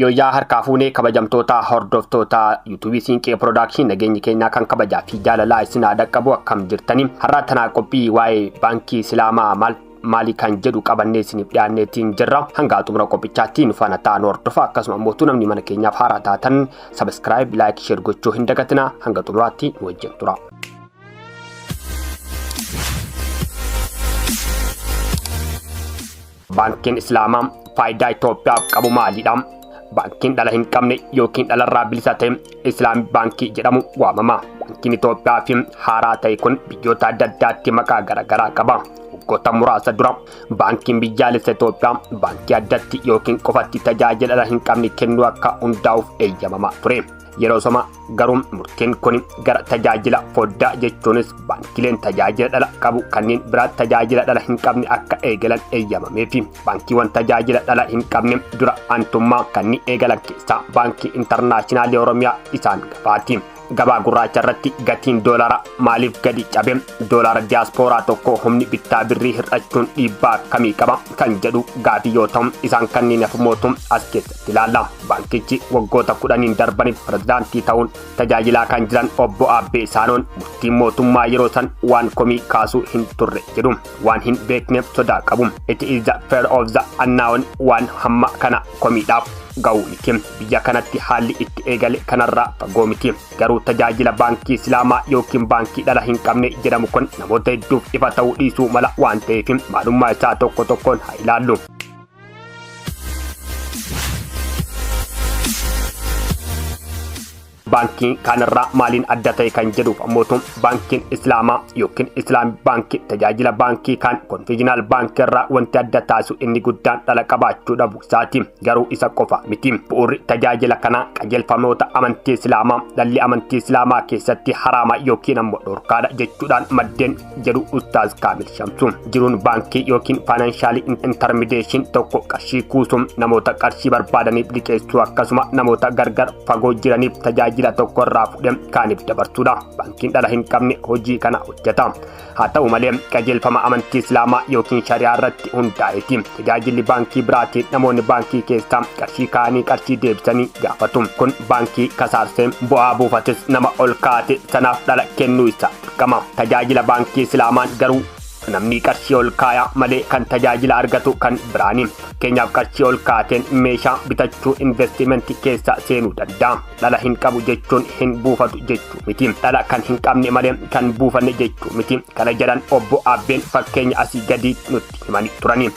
Yooyaa harkaa fuunee kabajamtoota hordoftoota YouTube Siinqee Production nageenyi keenyaa kan kabajaa fi jaalalaa isin dhaqqabu akkam jirtanii har'a tanaa qophii waa'ee baankii Islaamaa maalii kan jedhu qabannee isiniif dhiyaanneetiin jirra. Hanga xumura qophichaatti nu faana ta'aa hordofaa akkasuma immoo namni mana keenyaaf haaraa taatan subscribe like share gochuu hin dagatinaa. Hanga xumuraatti nu wajjin tura. Baankiin Islaamaa faayidaa Itoophiyaaf qabu maalidha? Baankiin dhala hin qabne yookiin dhalarraa bilisa ta'e Islaamii baankii jedhamu waamama. Baankiin Itoophiyaa fi haaraa ta'e kun biyyoota adda addaatti maqaa garaagaraa qaba. Waggoota muraasa dura baankiin biyyaalessa Itoophiyaa baankii addatti yookiin qofatti tajaajila dhala hin qabne kennuu akka hundaa'uuf eeyyamamaa ture. Yeroo soma garuu murteen kun gara tajaajila foddaa jechuunis baankileen tajaajila dhala qabu kanneen biraa tajaajila dhala hin qabne akka eegalan eeyyamameefi baankiiwwan tajaajila dhala hin qabne dura aantummaa kanneen eegalan keessaa baankii intarnaashinaali Oromiyaa isaan gabaati. Gabaa gurraacha irratti gatiin doolaara maaliif gadi cabe? Doolaara diiyaaspooraa tokko humni bittaa birrii hir'achuun dhiibbaa akkamii qaba kan jedhu gaafii yoo ta'u isaan kanneen hafumootu as keessatti ilaalla. Baankichi waggoota 10 darbaniif pirezidaantii ta'uun tajaajilaa kan jiran obbo Abbee Saanoon murtiin mootummaa yeroo san waan komii kaasuu hin turre jedhu waan hin beekneef sodaa qabu. It is the fear of the unknown waan hamma kana komiidhaaf ga'u miti. Biyya kanatti haalli itti eegale kanarraa fagoo miti. Garuu tajaajila baankii Islaamaa yookiin baankii dhala hin qabne jedhamu kun namoota hedduuf ifa ta'uu dhiisuu mala waan ta'eef maalummaa isaa tokko tokkoon haa ilaallu. Baankiin kanarraa maaliin adda ta'e kan jedhuuf ammoo baankiin Islaamaa yookiin Islaamii baankii tajaajila baankii kan konvenshinaal baankii irraa wanti adda taasisu inni guddaan dhala qabaachuu dhabu isaati. Garuu isa qofa miti. Bu'uurri tajaajila kanaa qajeelfamoota amantii Islaamaa dhalli amantii Islaamaa keessatti haraama yookiin ammoo dhorkaadha jechuudhaan maddeen jedhu Ustaaz Kaamil Shamsuu. Jiruun baankii yookiin faayinaanshaal intermideeshin tokko qarshii kuusuun namoota qarshii barbaadaniif liqeessuu akkasuma namoota gargar fagoo jiraniif tajaajila tokko irraa fuudhee kaaniif dabarsuudha. Baankiin dhala hin qabne hojii kana hojjeta. Haa ta'u malee qajeelfama amantii Islaamaa yookiin shari'aa irratti hundaa'eeti. Tajaajilli baankii biraatiin namoonni baankii keessaa qarshii kaanii qarshii deebisanii gaafatu. Kun baankii kasaarsee bu'aa buufates nama ol kaate sanaaf dhala kennuu isaa dirqama. Tajaajila baankii Islaamaan garuu namni qarshii ol kaayaa malee kan tajaajila argatu kan biraani. Fakkeenyaaf qarshii ol kaateen meeshaa bitachuu investimentii keessa seenuu danda'a. Dhala hin qabu jechuun hin buufatu jechuu miti. Dhala kan hin qabne malee kan buufanne jechuu miti. Kana jedhan obbo Abbeen fakkeenya asii gadii nutti himanii turani.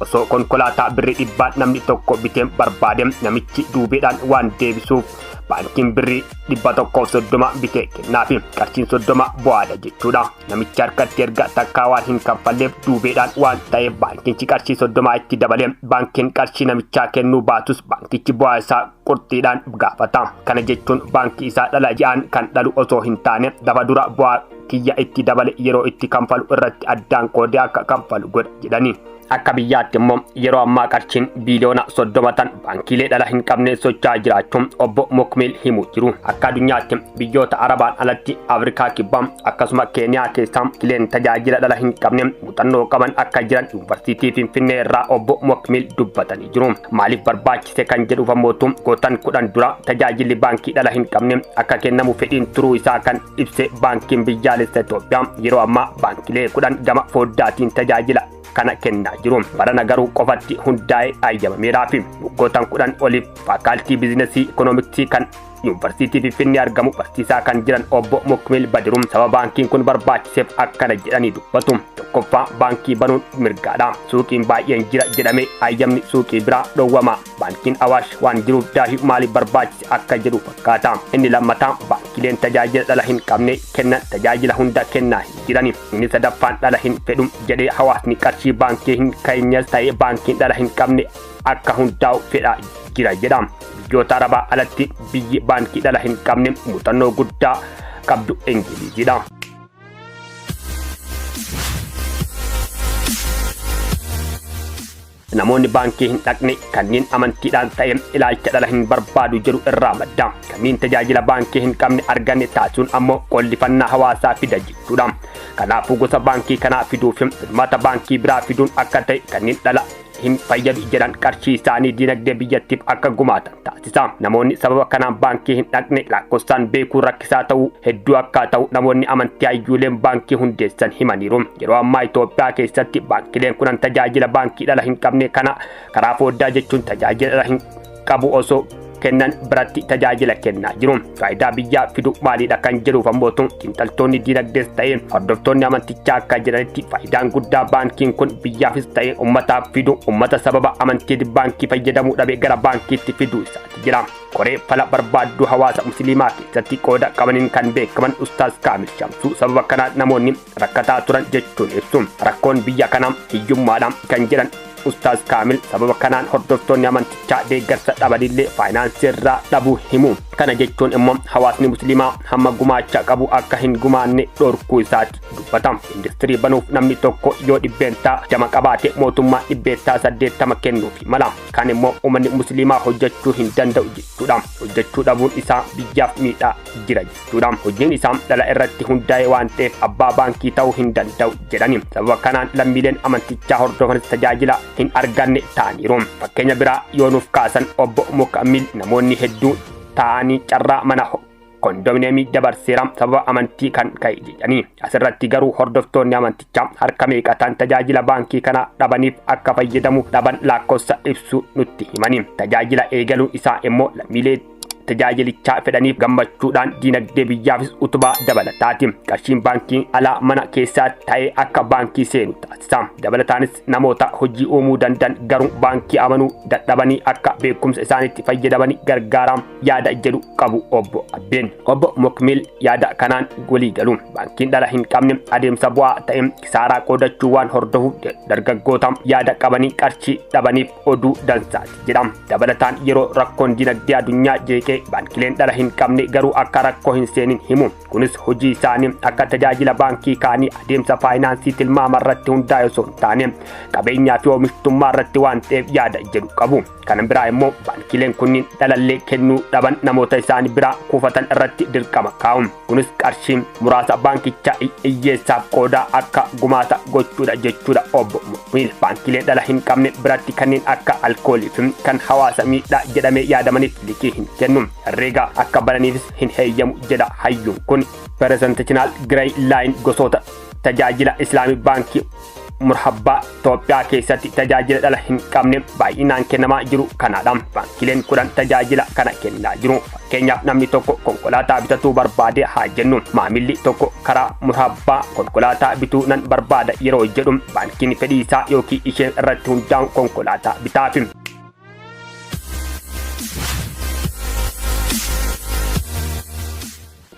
Osoo konkolaataa birrii 100 namni tokko bitee barbaade namichi duubeedhaan waan deebisuuf baankiin birrii 130 bitee kennaafi qarshiin 30 bu'aadha jechuudha. Namichi harkatti erga takkaa waan hin kaffalleef duubeedhaan waan ta'eef baankichi qarshii 30 itti dabalee baankiin qarshii namichaa kennuu baatus baankichi bu'aa isaa qurxiidhaan gaafata. Kana jechuun baankii isaa dhala ji'aan kan dhalu osoo hin taane dafa dura bu'aa kiyya itti dabale yeroo itti kanfalu irratti addaan qoodee akka kanfalu godha jedhani. Akka biyyaatti immoo yeroo ammaa qarshiin biiliyoona 30 tan baankiilee dhala hin qabne socho'aa jiraachuun obbo Mukmil himuu jiru. Akka addunyaatti biyyoota Arabaan alatti Afrikaa kibbaa akkasuma Keeniyaa keessaa kileen tajaajila dhala hin qabne muuxannoo qaban akka jiran yuunivarsiitii Finfinnee irraa obbo Mukmil dubbatanii jiru. Maaliif barbaachise kan jedhuuf ammoo gootan 10 dura tajaajilli baankii dhala hin qabne akka kennamu fedhiin turuu isaa kan ibse baankiin biyyaalessa Itoophiyaa yeroo ammaa baankiilee 10 gama foddaatiin tajaajila kana kennaa jiru. Barana garuu qofatti hundaa'ee ayyamameeraa fi waggoota 10 oliif faakaaltii biizinasii ikoonomiksii kan yuunivarsiitii Finfinnee argamu barsiisaa kan jiran obbo Mukmil Badiruun sababa baankiin kun barbaachiseef akkana jedhanii dubbatu. Tokkoffaa baankii banuun mirgaadha. Suuqiin baay'een jira jedhamee ayyamni suuqii biraa dhowwama. Baankiin Awaash waan jiruuf daahii maaliif barbaachise akka jedhu fakkaata. Inni lammataa baankiileen tajaajila dhala hin qabne kennan tajaajila hunda kennaa hin jirani. Inni sadaffaan dhala hin fedhu jedhee hawaasni qarshii baankii hin keenyas ta'ee baankiin dhala hin qabne akka hundaa'u fedhaa jira jedha. Biyyoota Arabaa alatti biyyi baankii dhala hin qabne muuxannoo guddaa qabdu Ingiliizidha. namoonni baankii hin dhaqne kanneen amantiidhaan ta'e ilaalcha dhala hin barbaadu jedhu irraa madda. Kanneen tajaajila baankii hin qabne arganne taasisuun ammoo qollifannaa hawaasaa fida jechuudha. Kanaafuu gosa baankii kanaa fiduuf filmaata baankii biraa fiduun akka ta'e kanneen dhala hin fayyadu jedhan qarshii isaanii dinagdee biyyattiif akka gumaatan taasisa. Namoonni sababa kanaan baankii hin dhaqne lakkoofsaan beekuu rakkisaa ta'uu hedduu akka ta'u namoonni amantii hayyuuleen baankii hundeessan himaniiru. Yeroo ammaa Itoophiyaa keessatti baankileen kunan tajaajila baankii dhala hin qabne kana karaa fooddaa jechuun tajaajila dhala hin qabu osoo kennan biratti tajaajila kennaa jiru. Faayidaa biyyaa fidu maaliidha kan jedhuuf ammoo xiinxaltoonni dinagdees ta'e hordoftoonni amantichaa akka jedhanitti faayidaan guddaa baankiin kun biyyaafis ta'e ummataaf fidu ummata sababa amantii baankii fayyadamuu dhabe gara baankiitti fiduu isaati jira. Koree fala barbaaddu hawaasa musliimaa keessatti qooda qabaniin kan beekaman Ustaaz Kaamil Shamsuu sababa kanaan namoonni rakkataa turan jechuun ibsu. Rakkoon biyya kanaa hiyyummaadhaan kan jedhan Ustaaz Kaamil sababa kanaan hordoftoonni amantichaa deeggarsa dhabanillee faayinaansii irraa dhabuu himu. Kana jechuun immoo hawaasni musliimaa hamma gumaacha qabu akka hin gumaanne dhorkuu isaati dubbata. Industirii banuuf namni tokko yoo dhibbeentaa 60 qabaate mootummaa dhibbeentaa 80 kennuufi mala. Kan immoo uummanni musliimaa hojjechuu hin danda'u jechuudha. Hojjechuu dhabuun isaa biyyaaf miidhaa jira jechuudha. Hojiin isaa dhala irratti hundaa'e waan ta'eef abbaa baankii ta'uu hin danda'u jedhani. Sababa kanaan lammiileen amantichaa hordofan tajaajila hin arganne ta'aniiru. Fakkeenya biraa yoo nuuf kaasan obbo Mukammil namoonni hedduu ta'anii carraa mana kondominiyeemii dabarseera sababa amantii kan ka'e jedhanii. Asirratti garuu hordoftoonni amantichaa harka meeqataan tajaajila baankii kana dhabaniif akka fayyadamu dhaban lakkoofsa ibsu nutti himani. Tajaajila eegaluun isaa immoo lammiilee tajaajilichaa fedhaniif gammachuudhaan dinagdee biyyaafis utubaa dabalataati. Qarshiin baankii alaa mana keessaa ta'ee akka baankii seenu taasisa. Dabalataanis namoota hojii uumuu danda'an garuu baankii amanuu dadhabanii akka beekumsa isaaniitti fayyadamanii gargaaram yaada jedhu qabu obbo Abbeen. Obbo Mukmil yaada kanaan walii galu. Baankiin dhala hin qabne adeemsa bu'aa ta'e kisaaraa qoodachuu waan hordofuuf dargaggoota yaada qabanii qarshii dhabaniif oduu dansaati jedhama. Dabalataan yeroo rakkoon dinagdee addunyaa jeeqee baankileen dhala hin qabne garuu akka rakkoo hin seenin himu. Kunis hojii isaanii akka tajaajila baankii kaanii adeemsa faayinaansii tilmaama irratti hundaa'e osoo hin taane qabeenyaa fi oomishtummaa irratti waan ta'eef yaada jedhu qabu. Kana biraa immoo baankileen kunniin dhalallee kennuu dhaban namoota isaanii biraa kuufatan irratti dirqama kaa'u. Kunis qarshiin muraasa baankichaa hiyyeessaaf qoodaa akka gumaata gochuudha jechuudha obbo Mukmil. Baankileen dhala hin qabne biratti kanneen akka alkoolii fi kan hawaasa miidhaa jedhamee yaadamaniif liqii hin kennu. Herreega akka bananiifis hin heeyyamu jedha hayyuun kun. Presentational Gray Line gosoota tajaajila Islaamii baankii murhabbaa Itoophiyaa keessatti tajaajila dhala hin qabne baay'inaan kennamaa jiru kanaadha. Baankileen 10 tajaajila kana kennaa jiru. Fakkeenyaaf namni tokko konkolaataa bitatuu barbaade haa jennu. Maamilli tokko karaa murhabbaa konkolaataa bituu nan barbaada yeroo jedhu baankiin fedhii isaa yookiin isheen irratti hundaa'uun konkolaataa bitaafi.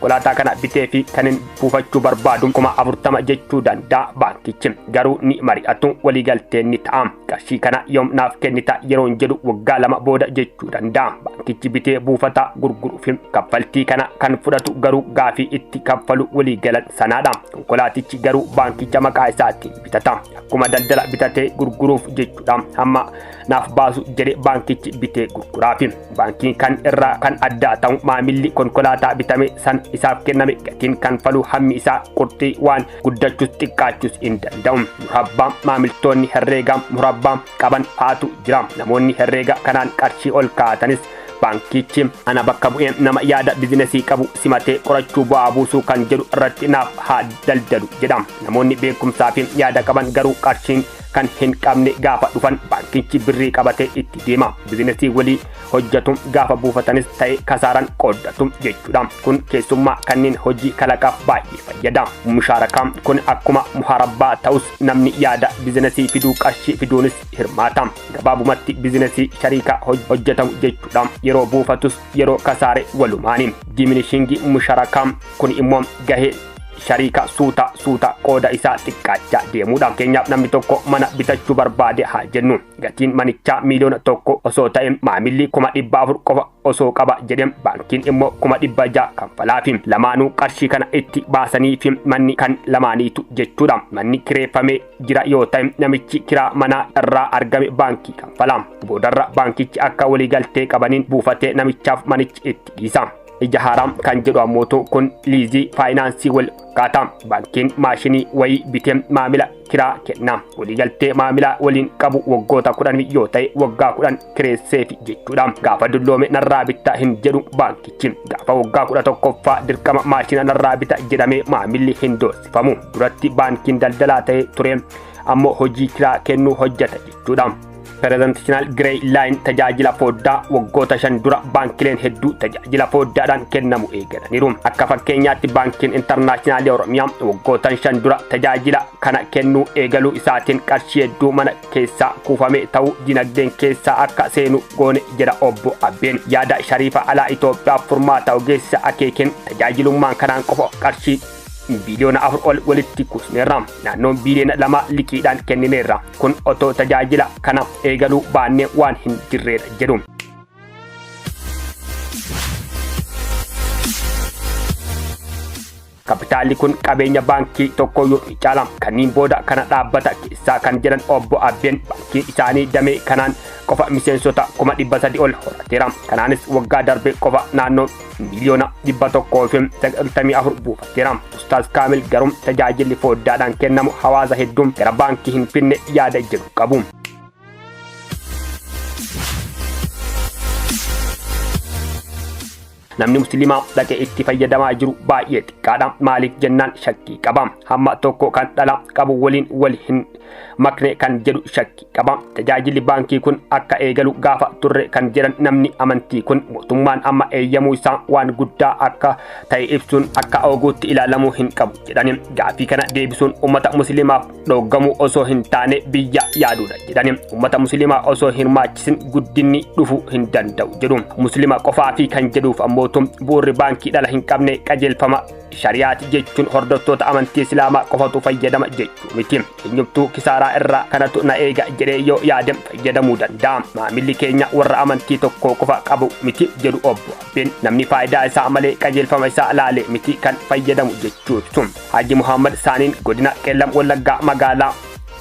Konkolaataa kana bitee fi kanin buufachuu barbaadu 40 jechuu danda'a baankichi. Garuu ni mari'atu waliigalteen ni ta'a. Qarshii kana yoomnaaf kennita yeroon jedhu waggaa 2 booda jechuu danda'a. Baankichi bitee buufata gurguruuf kaffaltii kana kan fudhatu garuu gaafii itti kaffalu waliigalan sanaadha. Konkolaatichi garuu baankicha maqaa isaatiin bitata. Akkuma daldala bitatee gurguruuf jechuudha. Hamma naaf baasu jedhe baankichi bitee gurguraafi. Baankiin kan irraa kan adda ta'u maamilli konkolaataa bitame san isaaf kenname gatiin kanfaluu hammi isaa qurxii waan guddachuus xiqqaachuus hin danda'u. Murabbaan maamiltoonni herreegaa murabbaa qaban haatu jira. Namoonni herreega kanaan qarshii ol kaa'atanis baankichi ana bakka bu'ee nama yaada bizinesii qabu simatee qorachuu bu'aa buusuu kan jedhu irratti naaf haa daldalu jedhama. Namoonni beekumsaa fi yaada qaban garuu qarshiin kan hin qabne gaafa dhufan baankichi birrii qabatee itti deema. Bizinesii walii hojjetu gaafa buufatanis ta'e kasaaran qooddatu jechuudha. Kun keessummaa kanneen hojii kalaqaaf baay'ee fayyada. Mushaarakaan kun akkuma muharabbaa ta'us namni yaada bizinesii fiduu qarshii fiduunis hirmaata. Gabaabumatti bizinesii shariika hojjetamu jechuudha. Yeroo buufatus yeroo kasaare walumaani. Diminishingi mushaarakaan kun immoo gahee shariika suuta qooda isaa xiqqaachaa deemuudha. Keenyaaf namni tokko mana bitachuu barbaade haa jennu gatiin manichaa miliyoona tokko osoo ta'e maamilli 400,000 qofa osoo qaba jedhem baankiin immoo 600,000 kanfalaafi lamaanuu qarshii kana itti baasanii fi manni kan lamaaniitu jechuudha. Manni kireeffamee jira yoo ta'e namichi kiraa manaa irraa argame baankii kanfala. Boodarra baankichi akka waliigaltee qabaniin buufatee namichaaf manichi itti dhiisa. Ija haaraam kan jedhu ammoo kun liizii faayinaansii wal fakkaata. Baankiin maashinii wayii bitee maamila kiraa kenna. Waliigaltee maamila waliin qabu waggoota 10 yoo ta'e waggaa 10 kireesseefi jechuudha. Gaafa dulloome narraa bitta hin jedhu baankichi. Gaafa waggaa 11ffaa dirqama maashina narraa bita jedhamee maamilli hin doorsifamu. Duratti baankiin daldalaa ta'e ture ammoo hojii kiraa kennuu hojjeta jechuudha. Presidential Grey Line tajaajila fooddaa waggoota 5 dura baankileen hedduu tajaajila fooddaadhaan kennamu eegalaniiru. Akka fakkeenyaatti baankiin intarnaashinaali Oromiyaa waggoota 5 dura tajaajila kana kennuu eegaluu isaatiin qarshii hedduu mana keessaa kuufame ta'uu dinagdeen keessaa akka seenu goone jedha obbo Abbeen. Yaada Shariifa alaa Itoophiyaaf furmaata ogeessa akeekeen tajaajilummaan kanaan qofa qarshii biliyoona 4 ol walitti kuusneerra. Naannoon biliyoona 2 liqiidhaan kennineerra. Kun otoo tajaajila kana eegaluu baannee waan hin jirreedha jedhu. Kapitaalli kun qabeenya baankii tokko yoo caala. Kanniin booda kana dhaabbata keessaa kan jedhan obbo Abbeen baankiin isaanii damee kanaan qofa miseensota 300,000 ol horateera. Kanaanis waggaa darbe qofa naannoo miliyoona 194 buufateera. Ustaaz Kaamil garuu tajaajilli fooddaadhaan kennamu hawaasa hedduun gara baankii hin finne yaada jedhu qabu. Namni musliimaa dhaqee itti fayyadamaa jiru baay'ee xiqqaadha. Maaliif jennaan shakkii qaba. Hamma tokko kan dhala qabu waliin wal hin makne kan jedhu shakkii qaba. Tajaajilli baankii kun akka eegalu gaafa turre kan jedhan namni amantii kun mootummaan amma eeyyamuu isaa waan guddaa akka ta'e ibsuun akka oguutti ilaalamuu hin qabu jedhani. Gaafii kana deebisuun ummata musliimaaf dhoggamuu osoo hin taane biyya yaaduudha jedhani. Ummata musliimaa osoo hirmaachisin guddinni dhufuu hin danda'u jedhu. Musliima qofaa fi kan jedhuuf ammoo bu'uurri baankii dhala hin qabne qajeelfama shariyaati jechuun hordoftoota amantii islaamaa qofatu fayyadama jechuu miti. Eenyumtuu kisaaraa irraa kanatu na eega jedhee yoo yaadem fayyadamuu danda'a. Maamilli keenya warra amantii tokko qofa qabu miti jedhu obbo Abbeen. Namni faayidaa isaa malee qajeelfama isaa laalee miti kan fayyadamu jechuu ibsu. Haji Muhammad Saaniin godina Qeellam Wallaggaa magaalaa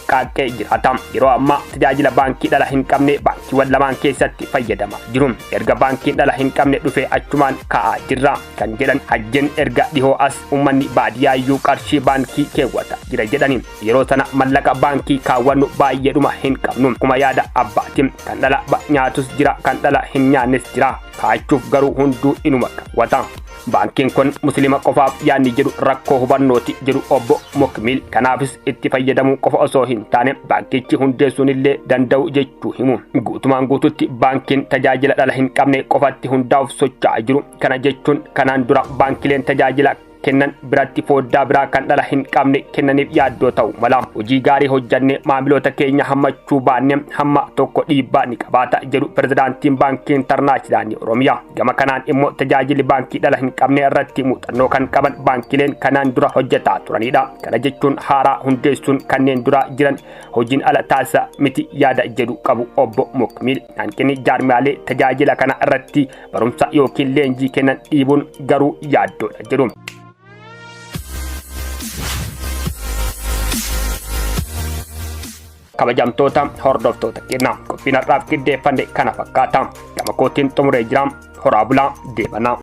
Qaqqee jiraata. Yeroo ammaa tajaajila baankii dhala hin qabne baankiiwwan lamaan keessatti fayyadamaa jiru. Erga baankiin dhala hin qabne dhufee achumaan ka'aa jirra kan jedhan Hajjeen erga dhihoo as uummanni baadiyyaayyuu qarshii baankii keewwata jira jedhani. Yeroo sana mallaqa baankii kaawwannu baay'eedhuma hin qabnu. Kuma yaada abbaatiin kan dhala nyaatus jira kan dhala hin nyaannes jira. Kaachuuf garuu hunduu inuma kaawwata. Baankiin kun musliima qofaaf yaanni jedhu rakkoo hubannooti jedhu obbo Mokmil. Kanaafis itti fayyadamuu qofa osoo hin taane baankichi hundeessuun illee danda'u jechuu himu. Guutumaan guututti baankiin tajaajila dhala hin qabne qofatti hundaa'uuf socho'aa jiru. Kana jechuun kanaan dura baankileen tajaajila kennan biratti fooddaa biraa kan dhala hin qabne kennaniif yaaddoo ta'u mala. Hojii gaarii hojjanne maamiloota keenya hammachuu baanne hamma tokko dhiibbaa ni qabaata jedhu pirezidaantiin baankii intarnaashinaali Oromiyaa. Gama kanaan immoo tajaajilli baankii dhala hin qabne irratti muuxannoo kan qaban baankileen kanaan dura hojjetaa turanidha. Kana jechuun haaraa hundeessuun kanneen dura jiran hojiin ala taasisa miti yaada jedhu qabu obbo Mokmil. Hanqinni jaarmiyaalee tajaajila kana irratti barumsa yookiin leenjii kennan dhiibuun garuu yaaddoodha jedhu. Kabajamtoota hordoftoota keenya qophiin har'aaf qindeeffanne kana fakkaata. Gama kootiin xumuree jira. Horaa bulaa deebanaa.